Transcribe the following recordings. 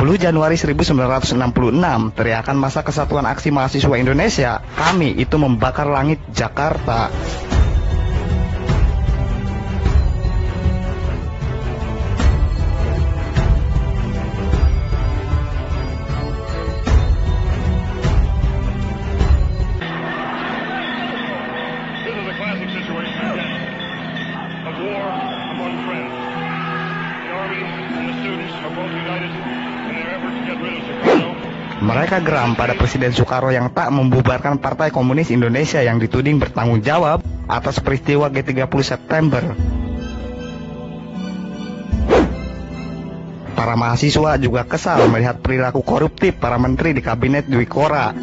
Januari 1966, teriakan Masa Kesatuan Aksi Mahasiswa Indonesia, "Kami itu membakar langit Jakarta." Mereka geram pada Presiden Soekarno yang tak membubarkan Partai Komunis Indonesia yang dituding bertanggung jawab atas peristiwa G30 September. Para mahasiswa juga kesal melihat perilaku koruptif para menteri di Kabinet Dwi Kora.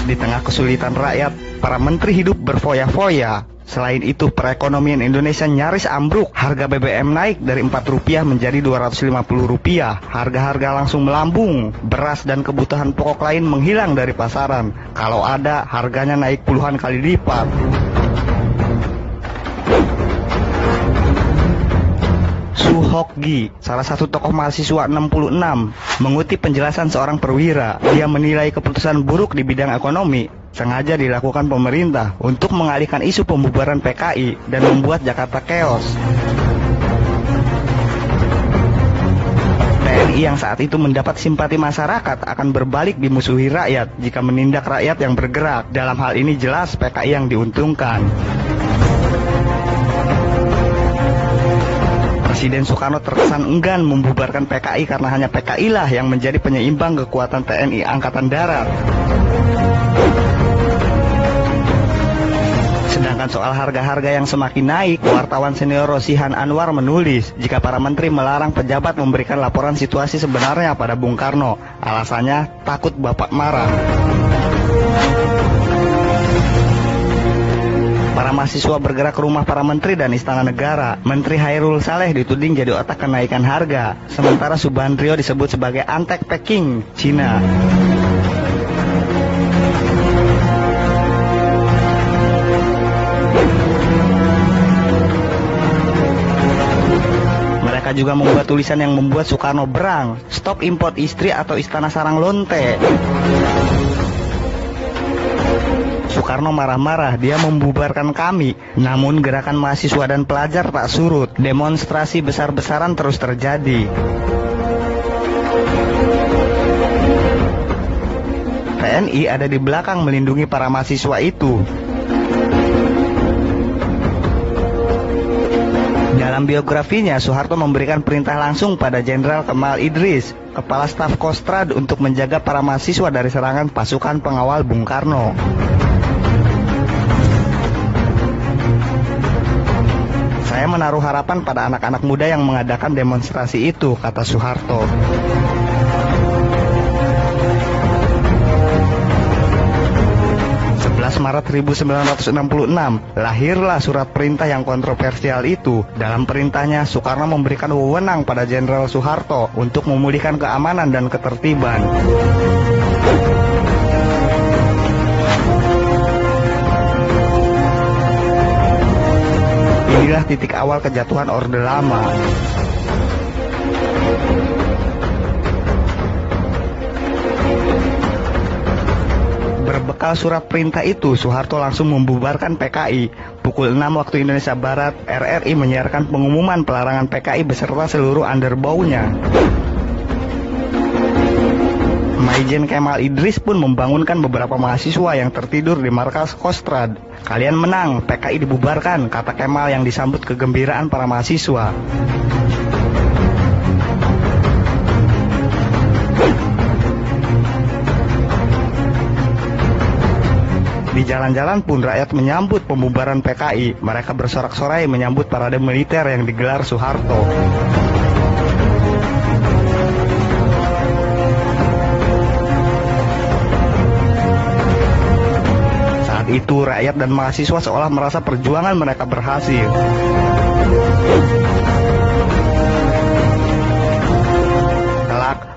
Di tengah kesulitan rakyat, para menteri hidup berfoya-foya. Selain itu, perekonomian Indonesia nyaris ambruk. Harga BBM naik dari Rp4 menjadi Rp250. Harga-harga langsung melambung. Beras dan kebutuhan pokok lain menghilang dari pasaran. Kalau ada, harganya naik puluhan kali lipat. Suhokgi, salah satu tokoh mahasiswa 66, mengutip penjelasan seorang perwira. Dia menilai keputusan buruk di bidang ekonomi sengaja dilakukan pemerintah untuk mengalihkan isu pembubaran PKI dan membuat Jakarta chaos. TNI yang saat itu mendapat simpati masyarakat akan berbalik dimusuhi rakyat jika menindak rakyat yang bergerak. Dalam hal ini jelas PKI yang diuntungkan. Presiden Soekarno terkesan enggan membubarkan PKI karena hanya PKI lah yang menjadi penyeimbang kekuatan TNI Angkatan Darat. Sedangkan soal harga-harga yang semakin naik, wartawan senior Rosihan Anwar menulis, jika para menteri melarang pejabat memberikan laporan situasi sebenarnya pada Bung Karno, alasannya takut Bapak marah. Para mahasiswa bergerak ke rumah para menteri dan istana negara. Menteri Hairul Saleh dituding jadi otak kenaikan harga, sementara Subandrio disebut sebagai antek Peking, Cina. Mereka juga membuat tulisan yang membuat Soekarno berang, "Stop import istri" atau "Istana Sarang Lonte". Soekarno marah-marah, dia membubarkan kami. Namun gerakan mahasiswa dan pelajar tak surut. Demonstrasi besar-besaran terus terjadi. TNI ada di belakang melindungi para mahasiswa itu. Dalam biografinya, Soeharto memberikan perintah langsung pada Jenderal Kemal Idris, Kepala Staf Kostrad, untuk menjaga para mahasiswa dari serangan pasukan pengawal Bung Karno. "Saya menaruh harapan pada anak-anak muda yang mengadakan demonstrasi itu," kata Soeharto. Maret 1966, lahirlah surat perintah yang kontroversial itu. Dalam perintahnya, Soekarno memberikan wewenang pada Jenderal Soeharto untuk memulihkan keamanan dan ketertiban. Inilah titik awal kejatuhan Orde Lama. Berbekal surat perintah itu, Soeharto langsung membubarkan PKI. Pukul 6 waktu Indonesia Barat, RRI menyiarkan pengumuman pelarangan PKI beserta seluruh underbownya. Maijen Kemal Idris pun membangunkan beberapa mahasiswa yang tertidur di markas Kostrad. "Kalian menang, PKI dibubarkan," kata Kemal yang disambut kegembiraan para mahasiswa. Di jalan-jalan pun rakyat menyambut pembubaran PKI. Mereka bersorak-sorai menyambut parade militer yang digelar Soeharto. Saat itu rakyat dan mahasiswa seolah merasa perjuangan mereka berhasil.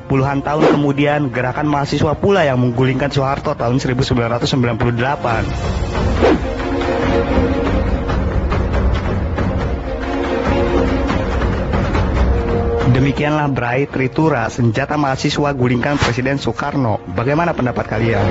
Puluhan tahun kemudian, gerakan mahasiswa pula yang menggulingkan Soeharto tahun 1998. Demikianlah Bray Tritura, senjata mahasiswa gulingkan Presiden Soekarno. Bagaimana pendapat kalian?